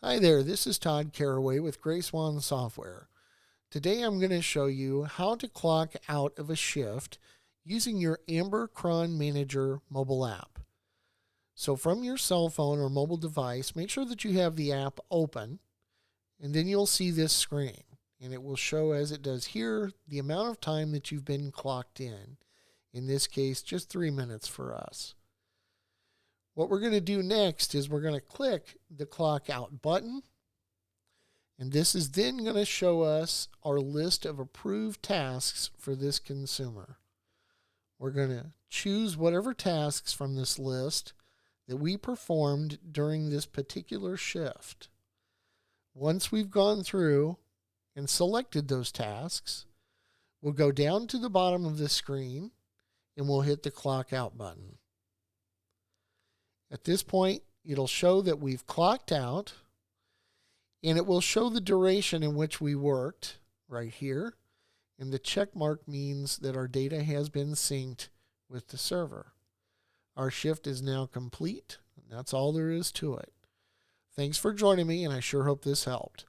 Hi there, this is Todd Caraway with Gray Swan Software. Today I'm going to show you how to clock out of a shift using your Amber Chron Manager mobile app. So from your cell phone or mobile device, make sure that you have the app open, and then you'll see this screen. And it will show, as it does here, the amount of time that you've been clocked in. In this case, just 3 minutes for us. What we're going to do next is we're going to click the clock out button. And this is then going to show us our list of approved tasks for this consumer. We're going to choose whatever tasks from this list that we performed during this particular shift. Once we've gone through and selected those tasks, we'll go down to the bottom of the screen and we'll hit the clock out button. At this point, it'll show that we've clocked out, and it will show the duration in which we worked right here, and the check mark means that our data has been synced with the server. Our shift is now complete, and that's all there is to it. Thanks for joining me, and I sure hope this helped.